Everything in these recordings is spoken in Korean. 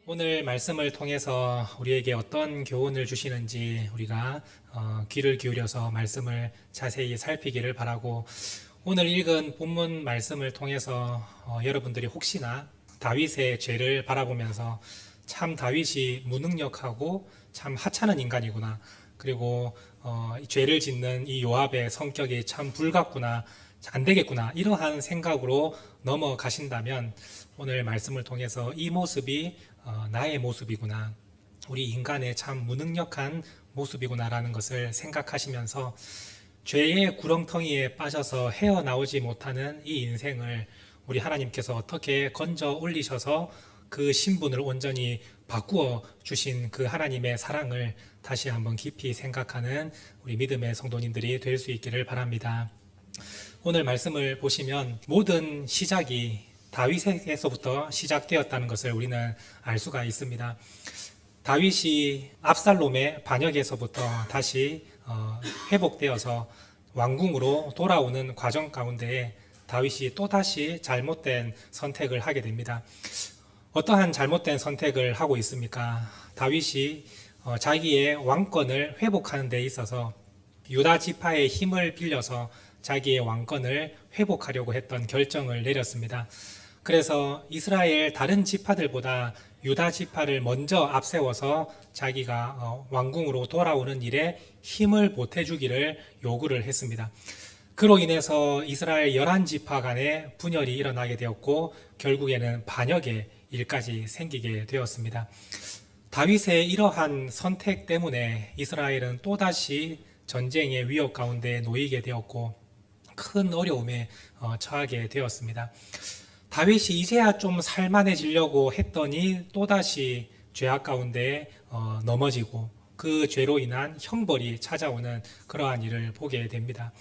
오늘 말씀을 통해서 우리에게 어떤 교훈을 주시는지 우리가 귀를 기울여서 말씀을 자세히 살피기를 바라고, 오늘 읽은 본문 말씀을 통해서 여러분들이 혹시나 다윗의 죄를 바라보면서 참 다윗이 무능력하고 참 하찮은 인간이구나, 그리고 이 죄를 짓는 이 요압의 성격이 참 불같구나, 안 되겠구나, 이러한 생각으로 넘어가신다면 오늘 말씀을 통해서 이 모습이 나의 모습이구나, 우리 인간의 참 무능력한 모습이구나라는 것을 생각하시면서 죄의 구렁텅이에 빠져서 헤어나오지 못하는 이 인생을 우리 하나님께서 어떻게 건져 올리셔서 그 신분을 온전히 바꾸어 주신 그 하나님의 사랑을 다시 한번 깊이 생각하는 우리 믿음의 성도님들이 될 수 있기를 바랍니다. 오늘 말씀을 보시면 모든 시작이 다윗에게서부터 시작되었다는 것을 우리는 알 수가 있습니다. 다윗이 압살롬의 반역에서부터 다시 회복되어서 왕궁으로 돌아오는 과정 가운데에 다윗이 또다시 잘못된 선택을 하게 됩니다. 어떠한 잘못된 선택을 하고 있습니까? 다윗이 자기의 왕권을 회복하는 데 있어서 유다 지파의 힘을 빌려서 자기의 왕권을 회복하려고 했던 결정을 내렸습니다. 그래서 이스라엘 다른 지파들보다 유다 지파를 먼저 앞세워서 자기가 왕궁으로 돌아오는 일에 힘을 보태주기를 요구를 했습니다. 그로 인해서 이스라엘 11지파 간에 분열이 일어나게 되었고 결국에는 반역의 일까지 생기게 되었습니다. 다윗의 이러한 선택 때문에 이스라엘은 또다시 전쟁의 위협 가운데 놓이게 되었고 큰 어려움에 처하게 되었습니다. 다윗이 이제야 좀 살만해지려고 했더니 또다시 죄악 가운데 넘어지고 그 죄로 인한 형벌이 찾아오는 그러한 일을 보게 됩니다.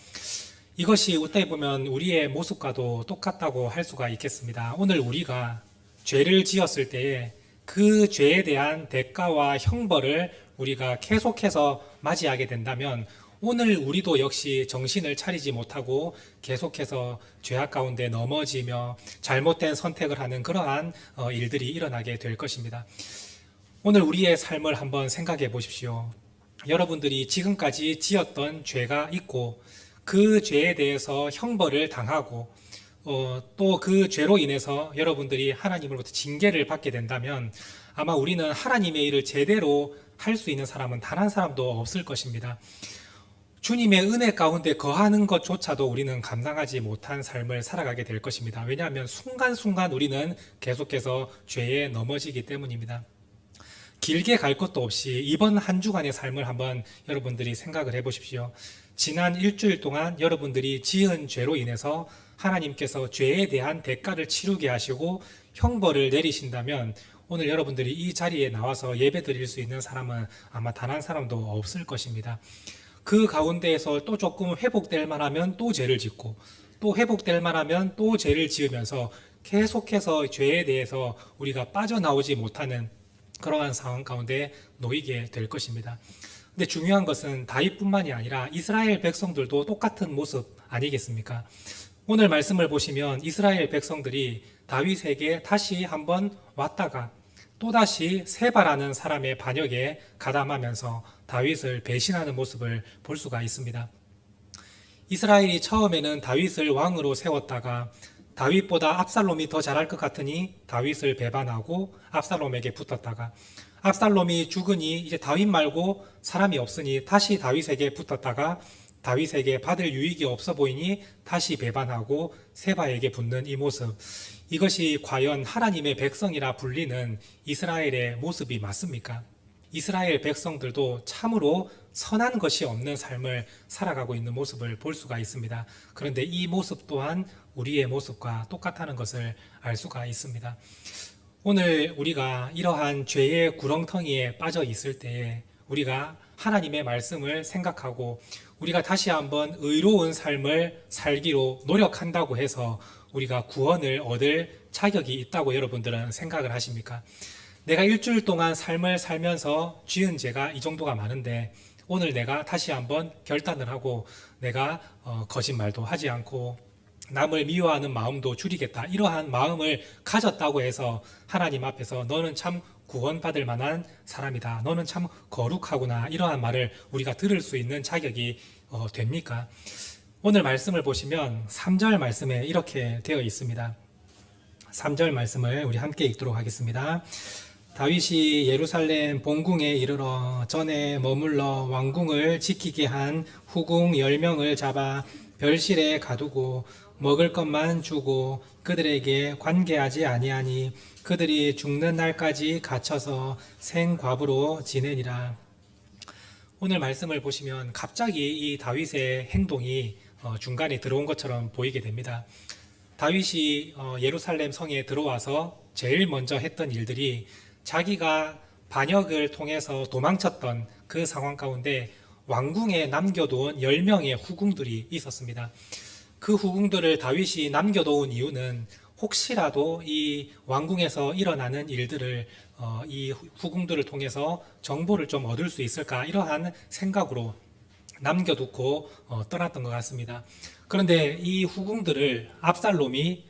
이것이 어떻게 보면 우리의 모습과도 똑같다고 할 수가 있겠습니다. 오늘 우리가 죄를 지었을 때에 그 죄에 대한 대가와 형벌을 우리가 계속해서 맞이하게 된다면 오늘 우리도 역시 정신을 차리지 못하고 계속해서 죄악 가운데 넘어지며 잘못된 선택을 하는 그러한 일들이 일어나게 될 것입니다. 오늘 우리의 삶을 한번 생각해 보십시오. 여러분들이 지금까지 지었던 죄가 있고 그 죄에 대해서 형벌을 당하고 또 그 죄로 인해서 여러분들이 하나님으로부터 징계를 받게 된다면 아마 우리는 하나님의 일을 제대로 할 수 있는 사람은 단 한 사람도 없을 것입니다. 주님의 은혜 가운데 거하는 것조차도 우리는 감당하지 못한 삶을 살아가게 될 것입니다. 왜냐하면 순간순간 우리는 계속해서 죄에 넘어지기 때문입니다. 길게 갈 것도 없이 이번 한 주간의 삶을 한번 여러분들이 생각을 해보십시오. 지난 일주일 동안 여러분들이 지은 죄로 인해서 하나님께서 죄에 대한 대가를 치르게 하시고 형벌을 내리신다면 오늘 여러분들이 이 자리에 나와서 예배 드릴 수 있는 사람은 아마 단 한 사람도 없을 것입니다. 그 가운데에서 또 조금 회복될 만하면 또 죄를 짓고 또 회복될 만하면 또 죄를 지으면서 계속해서 죄에 대해서 우리가 빠져나오지 못하는 그러한 상황 가운데 놓이게 될 것입니다. 근데 중요한 것은 다윗뿐만이 아니라 이스라엘 백성들도 똑같은 모습 아니겠습니까? 오늘 말씀을 보시면 이스라엘 백성들이 다윗에게 다시 한번 왔다가 또다시 세바라는 사람의 반역에 가담하면서 다윗을 배신하는 모습을 볼 수가 있습니다. 이스라엘이 처음에는 다윗을 왕으로 세웠다가 다윗보다 압살롬이 더 잘할 것 같으니 다윗을 배반하고 압살롬에게 붙었다가 압살롬이 죽으니 이제 다윗 말고 사람이 없으니 다시 다윗에게 붙었다가 다윗에게 받을 유익이 없어 보이니 다시 배반하고 세바에게 붙는 이 모습, 이것이 과연 하나님의 백성이라 불리는 이스라엘의 모습이 맞습니까? 이스라엘 백성들도 참으로 선한 것이 없는 삶을 살아가고 있는 모습을 볼 수가 있습니다. 그런데 이 모습 또한 우리의 모습과 똑같다는 것을 알 수가 있습니다. 오늘 우리가 이러한 죄의 구렁텅이에 빠져 있을 때에 우리가 하나님의 말씀을 생각하고 우리가 다시 한번 의로운 삶을 살기로 노력한다고 해서 우리가 구원을 얻을 자격이 있다고 여러분들은 생각을 하십니까? 내가 일주일 동안 삶을 살면서 지은 죄가 이 정도가 많은데 오늘 내가 다시 한번 결단을 하고 내가 거짓말도 하지 않고 남을 미워하는 마음도 줄이겠다, 이러한 마음을 가졌다고 해서 하나님 앞에서 너는 참 구원받을 만한 사람이다. 너는 참 거룩하구나. 이러한 말을 우리가 들을 수 있는 자격이 됩니까? 오늘 말씀을 보시면 3절 말씀에 이렇게 되어 있습니다. 3절 말씀을 우리 함께 읽도록 하겠습니다. 다윗이 예루살렘 본궁에 이르러 전에 머물러 왕궁을 지키게 한 후궁 10명을 잡아 별실에 가두고 먹을 것만 주고 그들에게 관계하지 아니하니 그들이 죽는 날까지 갇혀서 생과부로 지내니라. 오늘 말씀을 보시면 갑자기 이 다윗의 행동이 중간에 들어온 것처럼 보이게 됩니다. 다윗이 예루살렘 성에 들어와서 제일 먼저 했던 일들이 자기가 반역을 통해서 도망쳤던 그 상황 가운데 왕궁에 남겨놓은 10명의 후궁들이 있었습니다. 그 후궁들을 다윗이 남겨놓은 이유는 혹시라도 이 왕궁에서 일어나는 일들을 이 후궁들을 통해서 정보를 좀 얻을 수 있을까 이러한 생각으로 남겨두고 떠났던 것 같습니다. 그런데 이 후궁들을 압살롬이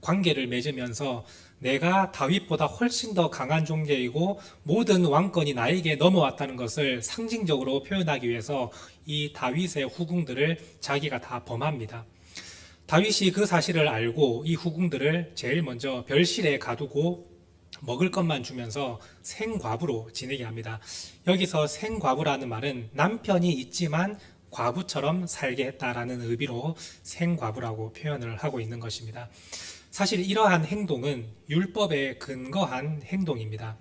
관계를 맺으면서 내가 다윗보다 훨씬 더 강한 존재이고 모든 왕권이 나에게 넘어왔다는 것을 상징적으로 표현하기 위해서 이 다윗의 후궁들을 자기가 다 범합니다. 다윗이 그 사실을 알고 이 후궁들을 제일 먼저 별실에 가두고 먹을 것만 주면서 생과부로 지내게 합니다. 여기서 생과부라는 말은 남편이 있지만 과부처럼 살게 했다라는 의미로 생과부라고 표현을 하고 있는 것입니다. 사실 이러한 행동은 율법에 근거한 행동입니다.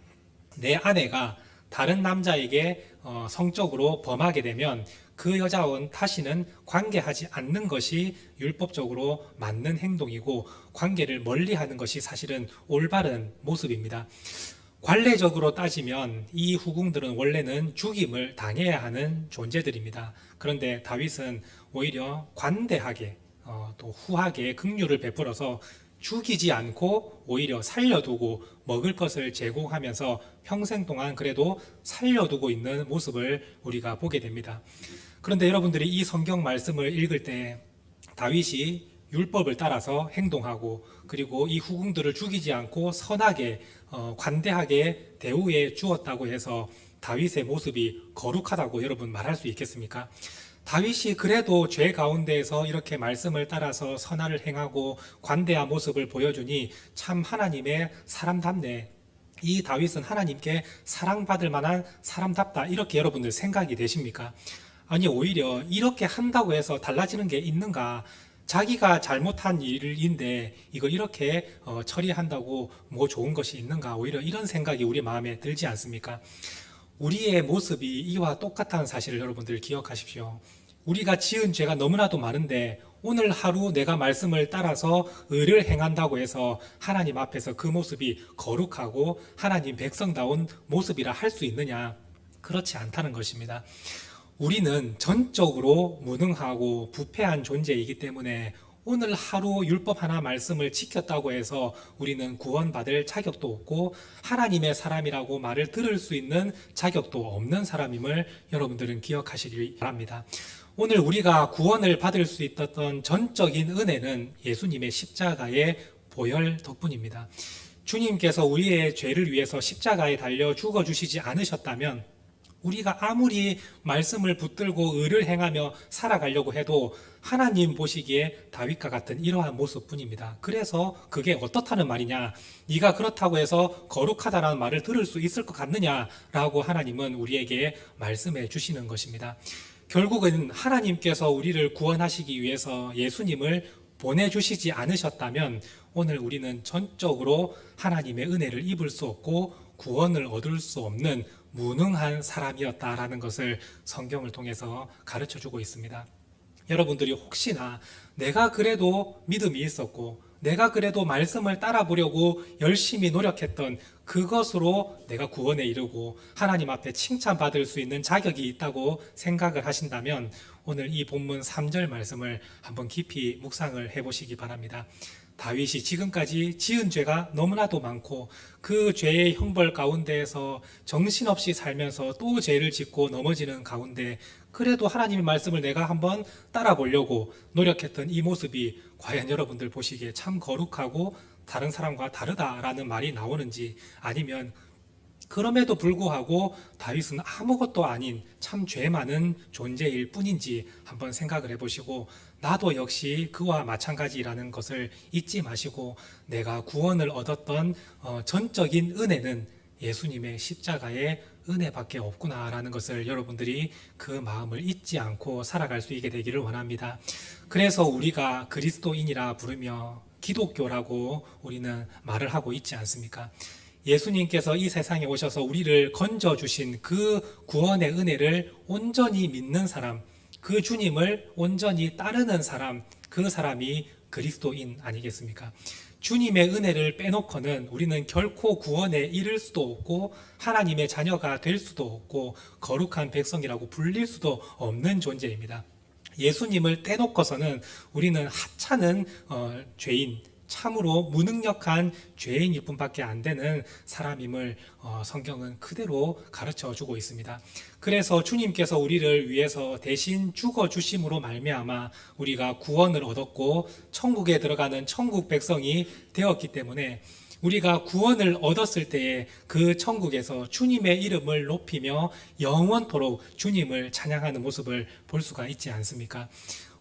내 아내가 다른 남자에게 성적으로 범하게 되면 그 여자와는 다시는 관계하지 않는 것이 율법적으로 맞는 행동이고 관계를 멀리하는 것이 사실은 올바른 모습입니다. 관례적으로 따지면 이 후궁들은 원래는 죽임을 당해야 하는 존재들입니다. 그런데 다윗은 오히려 관대하게 또 후하게 긍휼을 베풀어서 죽이지 않고 오히려 살려두고 먹을 것을 제공하면서 평생 동안 그래도 살려두고 있는 모습을 우리가 보게 됩니다. 그런데 여러분들이 이 성경 말씀을 읽을 때 다윗이 율법을 따라서 행동하고 그리고 이 후궁들을 죽이지 않고 선하게 관대하게 대우해 주었다고 해서 다윗의 모습이 거룩하다고 여러분 말할 수 있겠습니까? 다윗이 그래도 죄 가운데에서 이렇게 말씀을 따라서 선화를 행하고 관대한 모습을 보여주니 참 하나님의 사람답네. 이 다윗은 하나님께 사랑받을 만한 사람답다. 이렇게 여러분들 생각이 되십니까? 아니 오히려 이렇게 한다고 해서 달라지는 게 있는가? 자기가 잘못한 일인데 이거 이렇게 처리한다고 뭐 좋은 것이 있는가? 오히려 이런 생각이 우리 마음에 들지 않습니까? 우리의 모습이 이와 똑같다는 사실을 여러분들 기억하십시오. 우리가 지은 죄가 너무나도 많은데 오늘 하루 내가 말씀을 따라서 의를 행한다고 해서 하나님 앞에서 그 모습이 거룩하고 하나님 백성다운 모습이라 할 수 있느냐? 그렇지 않다는 것입니다. 우리는 전적으로 무능하고 부패한 존재이기 때문에 오늘 하루 율법 하나 말씀을 지켰다고 해서 우리는 구원받을 자격도 없고 하나님의 사람이라고 말을 들을 수 있는 자격도 없는 사람임을 여러분들은 기억하시기 바랍니다. 오늘 우리가 구원을 받을 수 있었던 전적인 은혜는 예수님의 십자가의 보혈 덕분입니다. 주님께서 우리의 죄를 위해서 십자가에 달려 죽어주시지 않으셨다면 우리가 아무리 말씀을 붙들고 의를 행하며 살아가려고 해도 하나님 보시기에 다윗과 같은 이러한 모습뿐입니다. 그래서 그게 어떻다는 말이냐? 네가 그렇다고 해서 거룩하다라는 말을 들을 수 있을 것 같느냐라고 하나님은 우리에게 말씀해 주시는 것입니다. 결국은 하나님께서 우리를 구원하시기 위해서 예수님을 보내주시지 않으셨다면 오늘 우리는 전적으로 하나님의 은혜를 입을 수 없고 구원을 얻을 수 없는 무능한 사람이었다라는 것을 성경을 통해서 가르쳐주고 있습니다. 여러분들이 혹시나 내가 그래도 믿음이 있었고 내가 그래도 말씀을 따라 보려고 열심히 노력했던 그것으로 내가 구원에 이르고 하나님 앞에 칭찬받을 수 있는 자격이 있다고 생각을 하신다면 오늘 이 본문 3절 말씀을 한번 깊이 묵상을 해보시기 바랍니다. 다윗이 지금까지 지은 죄가 너무나도 많고 그 죄의 형벌 가운데에서 정신없이 살면서 또 죄를 짓고 넘어지는 가운데 그래도 하나님의 말씀을 내가 한번 따라 보려고 노력했던 이 모습이 과연 여러분들 보시기에 참 거룩하고 다른 사람과 다르다라는 말이 나오는지 아니면 그럼에도 불구하고 다윗은 아무것도 아닌 참 죄 많은 존재일 뿐인지 한번 생각을 해보시고, 나도 역시 그와 마찬가지라는 것을 잊지 마시고, 내가 구원을 얻었던 전적인 은혜는 예수님의 십자가의 은혜밖에 없구나라는 것을 여러분들이 그 마음을 잊지 않고 살아갈 수 있게 되기를 원합니다. 그래서 우리가 그리스도인이라 부르며 기독교라고 우리는 말을 하고 있지 않습니까? 예수님께서 이 세상에 오셔서 우리를 건져주신 그 구원의 은혜를 온전히 믿는 사람, 그 주님을 온전히 따르는 사람, 그 사람이 그리스도인 아니겠습니까? 주님의 은혜를 빼놓고는 우리는 결코 구원에 이를 수도 없고 하나님의 자녀가 될 수도 없고 거룩한 백성이라고 불릴 수도 없는 존재입니다. 예수님을 떼놓고서는 우리는 하찮은 죄인, 참으로 무능력한 죄인일 뿐밖에 안 되는 사람임을 성경은 그대로 가르쳐 주고 있습니다. 그래서 주님께서 우리를 위해서 대신 죽어 주심으로 말미암아 우리가 구원을 얻었고 천국에 들어가는 천국 백성이 되었기 때문에, 우리가 구원을 얻었을 때에 그 천국에서 주님의 이름을 높이며 영원토록 주님을 찬양하는 모습을 볼 수가 있지 않습니까?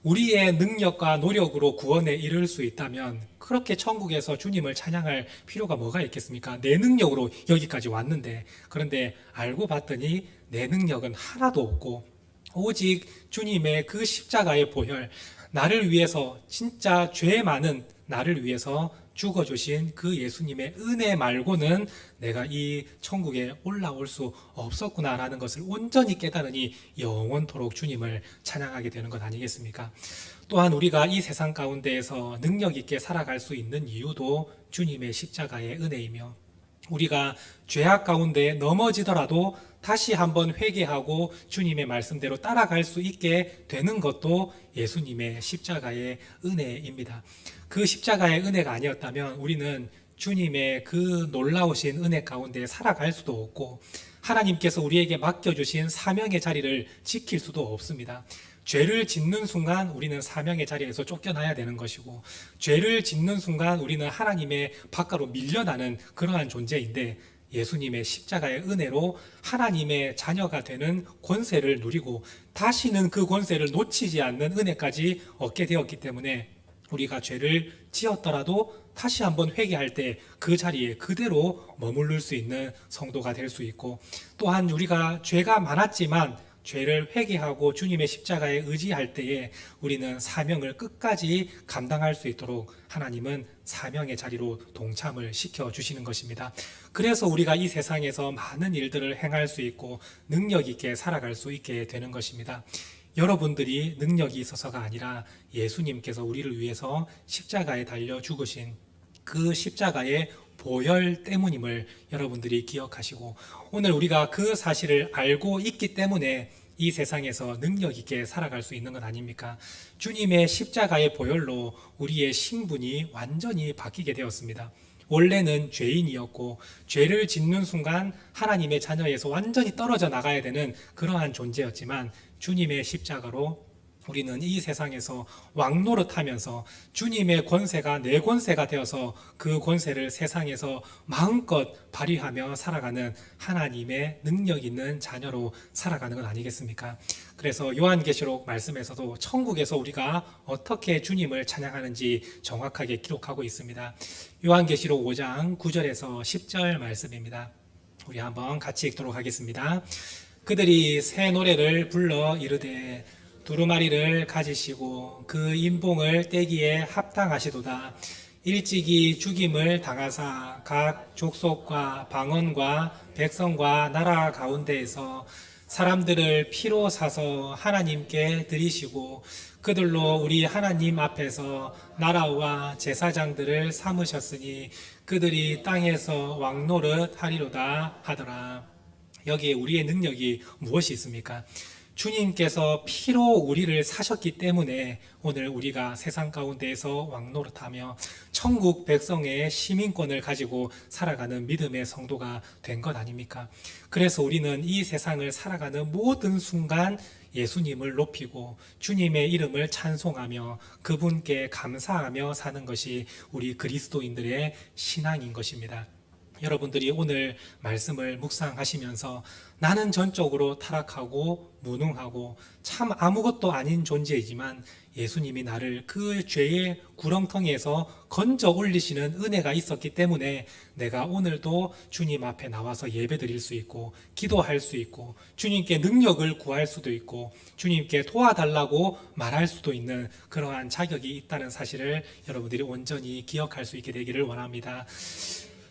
우리의 능력과 노력으로 구원에 이를 수 있다면 그렇게 천국에서 주님을 찬양할 필요가 뭐가 있겠습니까? 내 능력으로 여기까지 왔는데, 그런데 알고 봤더니 내 능력은 하나도 없고 오직 주님의 그 십자가의 보혈, 나를 위해서, 진짜 죄 많은 나를 위해서 죽어주신 그 예수님의 은혜 말고는 내가 이 천국에 올라올 수 없었구나라는 것을 온전히 깨달으니 영원토록 주님을 찬양하게 되는 것 아니겠습니까? 또한 우리가 이 세상 가운데에서 능력 있게 살아갈 수 있는 이유도 주님의 십자가의 은혜이며, 우리가 죄악 가운데 넘어지더라도 다시 한번 회개하고 주님의 말씀대로 따라갈 수 있게 되는 것도 예수님의 십자가의 은혜입니다. 그 십자가의 은혜가 아니었다면 우리는 주님의 그 놀라우신 은혜 가운데 살아갈 수도 없고 하나님께서 우리에게 맡겨주신 사명의 자리를 지킬 수도 없습니다. 죄를 짓는 순간 우리는 사명의 자리에서 쫓겨나야 되는 것이고, 죄를 짓는 순간 우리는 하나님의 밖으로 밀려나는 그러한 존재인데, 예수님의 십자가의 은혜로 하나님의 자녀가 되는 권세를 누리고 다시는 그 권세를 놓치지 않는 은혜까지 얻게 되었기 때문에, 우리가 죄를 지었더라도 다시 한번 회개할 때 그 자리에 그대로 머무를 수 있는 성도가 될 수 있고, 또한 우리가 죄가 많았지만 죄를 회개하고 주님의 십자가에 의지할 때에 우리는 사명을 끝까지 감당할 수 있도록 하나님은 사명의 자리로 동참을 시켜주시는 것입니다. 그래서 우리가 이 세상에서 많은 일들을 행할 수 있고 능력 있게 살아갈 수 있게 되는 것입니다. 여러분들이 능력이 있어서가 아니라 예수님께서 우리를 위해서 십자가에 달려 죽으신 그 십자가의 보혈 때문임을 여러분들이 기억하시고, 오늘 우리가 그 사실을 알고 있기 때문에 이 세상에서 능력 있게 살아갈 수 있는 것 아닙니까? 주님의 십자가의 보혈로 우리의 신분이 완전히 바뀌게 되었습니다. 원래는 죄인이었고 죄를 짓는 순간 하나님의 자녀에서 완전히 떨어져 나가야 되는 그러한 존재였지만, 주님의 십자가로 우리는 이 세상에서 왕노릇하면서 주님의 권세가 내 권세가 되어서 그 권세를 세상에서 마음껏 발휘하며 살아가는 하나님의 능력 있는 자녀로 살아가는 것 아니겠습니까? 그래서 요한계시록 말씀에서도 천국에서 우리가 어떻게 주님을 찬양하는지 정확하게 기록하고 있습니다. 요한계시록 5장 9절에서 10절 말씀입니다. 우리 한번 같이 읽도록 하겠습니다. 그들이 새 노래를 불러 이르되 두루마리를 가지시고 그 인봉을 떼기에 합당하시도다. 일찍이 죽임을 당하사 각 족속과 방언과 백성과 나라 가운데에서 사람들을 피로 사서 하나님께 드리시고 그들로 우리 하나님 앞에서 나라와 제사장들을 삼으셨으니 그들이 땅에서 왕노릇 하리로다 하더라. 여기에 우리의 능력이 무엇이 있습니까? 주님께서 피로 우리를 사셨기 때문에 오늘 우리가 세상 가운데에서 왕노릇하며 천국 백성의 시민권을 가지고 살아가는 믿음의 성도가 된 것 아닙니까? 그래서 우리는 이 세상을 살아가는 모든 순간 예수님을 높이고 주님의 이름을 찬송하며 그분께 감사하며 사는 것이 우리 그리스도인들의 신앙인 것입니다. 여러분들이 오늘 말씀을 묵상하시면서 나는 전적으로 타락하고 무능하고 참 아무것도 아닌 존재이지만 예수님이 나를 그 죄의 구렁텅이에서 건져 올리시는 은혜가 있었기 때문에 내가 오늘도 주님 앞에 나와서 예배 드릴 수 있고 기도할 수 있고 주님께 능력을 구할 수도 있고 주님께 도와달라고 말할 수도 있는 그러한 자격이 있다는 사실을 여러분들이 온전히 기억할 수 있게 되기를 원합니다.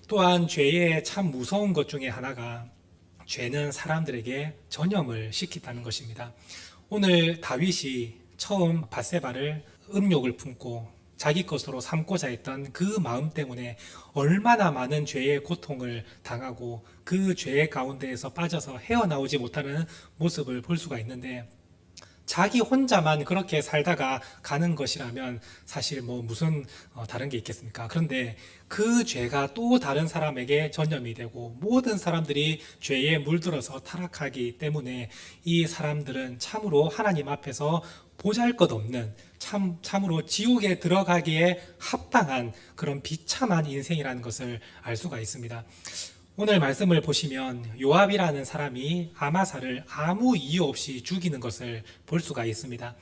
또한 죄의 참 무서운 것 중에 하나가 죄는 사람들에게 전염을 시킨다는 것입니다. 오늘 다윗이 처음 밧세바를 음욕을 품고 자기 것으로 삼고자 했던 그 마음 때문에 얼마나 많은 죄의 고통을 당하고 그 죄 가운데에서 빠져서 헤어나오지 못하는 모습을 볼 수가 있는데, 자기 혼자만 그렇게 살다가 가는 것이라면 사실 무슨 다른 게 있겠습니까? 그런데 그 죄가 또 다른 사람에게 전염이 되고 모든 사람들이 죄에 물들어서 타락하기 때문에 이 사람들은 참으로 하나님 앞에서 보잘것없는 참으로 지옥에 들어가기에 합당한 그런 비참한 인생이라는 것을 알 수가 있습니다. 오늘 말씀을 보시면 요압이라는 사람이 아마사를 아무 이유 없이 죽이는 것을 볼 수가 있습니다.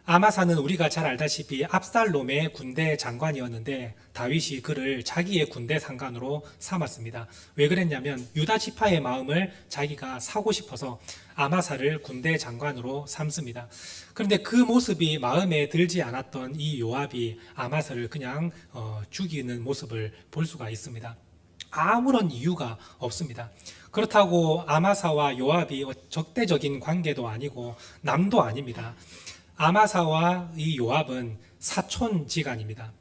아마사는 우리가 잘 알다시피 압살롬의 군대 장관이었는데 다윗이 그를 자기의 군대 상관으로 삼았습니다. 왜 그랬냐면 유다 지파의 마음을 자기가 사고 싶어서 아마사를 군대 장관으로 삼습니다. 그런데 그 모습이 마음에 들지 않았던 이 요압이 아마사를 그냥 죽이는 모습을 볼 수가 있습니다. 아무런 이유가 없습니다. 그렇다고 아마사와 요압이 적대적인 관계도 아니고 남도 아닙니다. 아마사와 이 요압은 사촌지간입니다.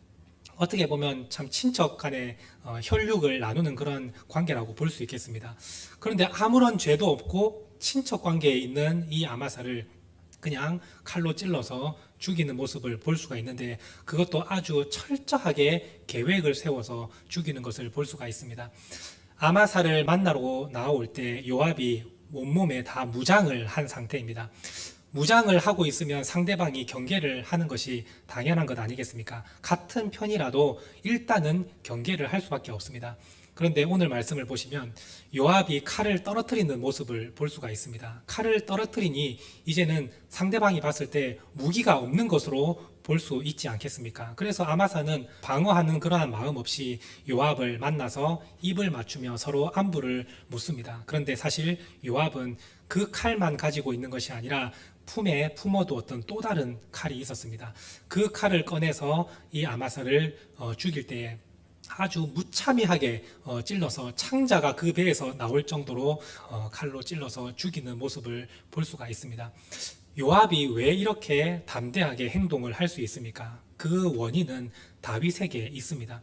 어떻게 보면 참 친척 간의 혈육을 나누는 그런 관계라고 볼 수 있겠습니다. 그런데 아무런 죄도 없고 친척 관계에 있는 이 아마사를 그냥 칼로 찔러서 죽이는 모습을 볼 수가 있는데, 그것도 아주 철저하게 계획을 세워서 죽이는 것을 볼 수가 있습니다. 아마사를 만나러 나올 때 요압이 온몸에 다 무장을 한 상태입니다. 무장을 하고 있으면 상대방이 경계를 하는 것이 당연한 것 아니겠습니까? 같은 편이라도 일단은 경계를 할 수밖에 없습니다. 그런데 오늘 말씀을 보시면 요압이 칼을 떨어뜨리는 모습을 볼 수가 있습니다. 칼을 떨어뜨리니 이제는 상대방이 봤을 때 무기가 없는 것으로 볼 수 있지 않겠습니까? 그래서 아마사는 방어하는 그러한 마음 없이 요압을 만나서 입을 맞추며 서로 안부를 묻습니다. 그런데 사실 요압은 그 칼만 가지고 있는 것이 아니라 품에 품어두었던 또 다른 칼이 있었습니다. 그 칼을 꺼내서 이 아마사를 죽일 때에 아주 무참하게 찔러서 창자가 그 배에서 나올 정도로 칼로 찔러서 죽이는 모습을 볼 수가 있습니다. 요압이 왜 이렇게 담대하게 행동을 할 수 있습니까? 그 원인은 다윗에게 있습니다.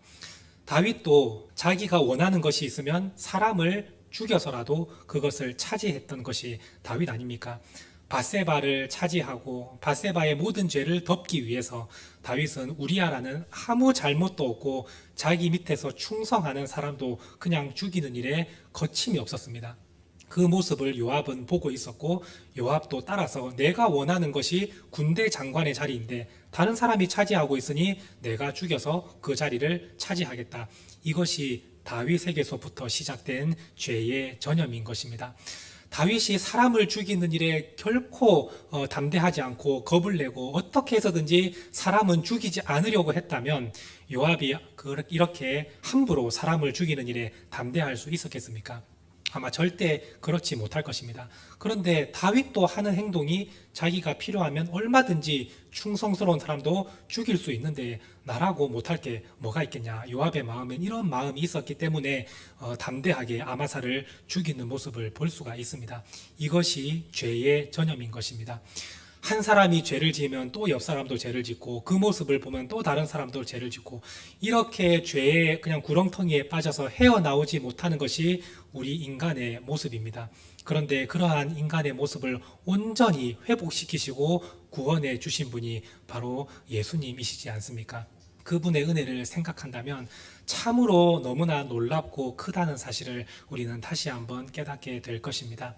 다윗도 자기가 원하는 것이 있으면 사람을 죽여서라도 그것을 차지했던 것이 다윗 아닙니까? 밧세바를 차지하고 밧세바의 모든 죄를 덮기 위해서 다윗은 우리아라는 아무 잘못도 없고 자기 밑에서 충성하는 사람도 그냥 죽이는 일에 거침이 없었습니다. 그 모습을 요압은 보고 있었고, 요압도 따라서 내가 원하는 것이 군대 장관의 자리인데 다른 사람이 차지하고 있으니 내가 죽여서 그 자리를 차지하겠다. 이것이 다윗에게서부터 시작된 죄의 전염인 것입니다. 다윗이 사람을 죽이는 일에 결코 담대하지 않고 겁을 내고 어떻게 해서든지 사람은 죽이지 않으려고 했다면 요압이 이렇게 함부로 사람을 죽이는 일에 담대할 수 있었겠습니까? 아마 절대 그렇지 못할 것입니다. 그런데 다윗도 하는 행동이 자기가 필요하면 얼마든지 충성스러운 사람도 죽일 수 있는데 나라고 못할 게 뭐가 있겠냐. 요압의 마음엔 이런 마음이 있었기 때문에 담대하게 아마사를 죽이는 모습을 볼 수가 있습니다. 이것이 죄의 전염인 것입니다. 한 사람이 죄를 지으면 또 옆 사람도 죄를 짓고 그 모습을 보면 또 다른 사람도 죄를 짓고 이렇게 죄의 그냥 구렁텅이에 빠져서 헤어나오지 못하는 것이 우리 인간의 모습입니다. 그런데 그러한 인간의 모습을 온전히 회복시키시고 구원해 주신 분이 바로 예수님이시지 않습니까? 그분의 은혜를 생각한다면 참으로 너무나 놀랍고 크다는 사실을 우리는 다시 한번 깨닫게 될 것입니다.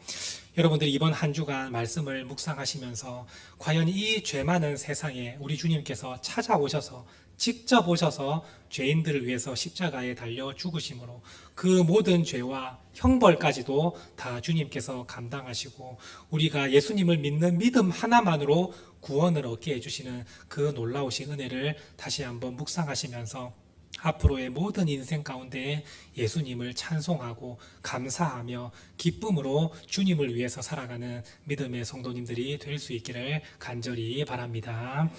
여러분들이 이번 한 주간 말씀을 묵상하시면서 과연 이 죄 많은 세상에 우리 주님께서 찾아오셔서 직접 오셔서 죄인들을 위해서 십자가에 달려 죽으심으로 그 모든 죄와 형벌까지도 다 주님께서 감당하시고 우리가 예수님을 믿는 믿음 하나만으로 구원을 얻게 해주시는 그 놀라우신 은혜를 다시 한번 묵상하시면서 앞으로의 모든 인생 가운데 예수님을 찬송하고 감사하며 기쁨으로 주님을 위해서 살아가는 믿음의 성도님들이 될 수 있기를 간절히 바랍니다.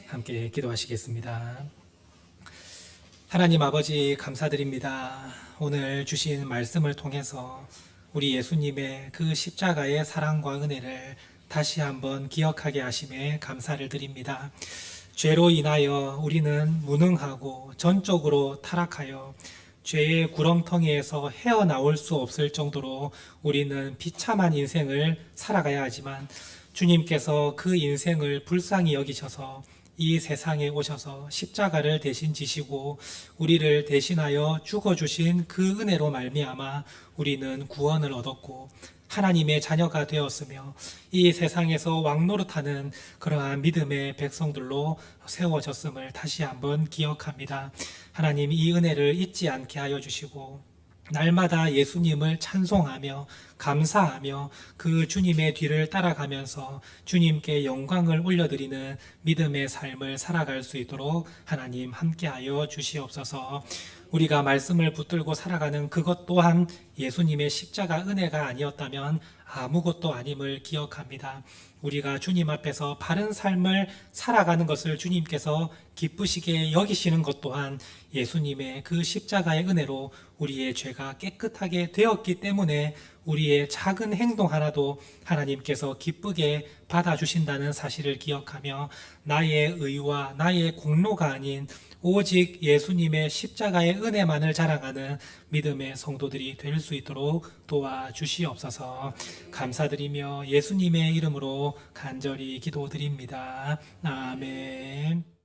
함께 기도하시겠습니다. 하나님 아버지 감사드립니다. 오늘 주신 말씀을 통해서 우리 예수님의 그 십자가의 사랑과 은혜를 다시 한번 기억하게 하심에 감사를 드립니다. 죄로 인하여 우리는 무능하고 전적으로 타락하여 죄의 구렁텅이에서 헤어나올 수 없을 정도로 우리는 비참한 인생을 살아가야 하지만 주님께서 그 인생을 불쌍히 여기셔서 이 세상에 오셔서 십자가를 대신 지시고 우리를 대신하여 죽어주신 그 은혜로 말미암아 우리는 구원을 얻었고 하나님의 자녀가 되었으며 이 세상에서 왕노릇하는 그러한 믿음의 백성들로 세워졌음을 다시 한번 기억합니다. 하나님 이 은혜를 잊지 않게 하여 주시고 날마다 예수님을 찬송하며 감사하며 그 주님의 뒤를 따라가면서 주님께 영광을 올려드리는 믿음의 삶을 살아갈 수 있도록 하나님 함께하여 주시옵소서. 우리가 말씀을 붙들고 살아가는 그것 또한 예수님의 십자가 은혜가 아니었다면 아무것도 아님을 기억합니다. 우리가 주님 앞에서 바른 삶을 살아가는 것을 주님께서 기쁘시게 여기시는 것 또한 예수님의 그 십자가의 은혜로 우리의 죄가 깨끗하게 되었기 때문에 우리의 작은 행동 하나도 하나님께서 기쁘게 받아주신다는 사실을 기억하며 나의 의와 나의 공로가 아닌 오직 예수님의 십자가의 은혜만을 자랑하는 믿음의 성도들이 될 수 있도록 도와주시옵소서. 감사드리며 예수님의 이름으로 간절히 기도드립니다. 아멘.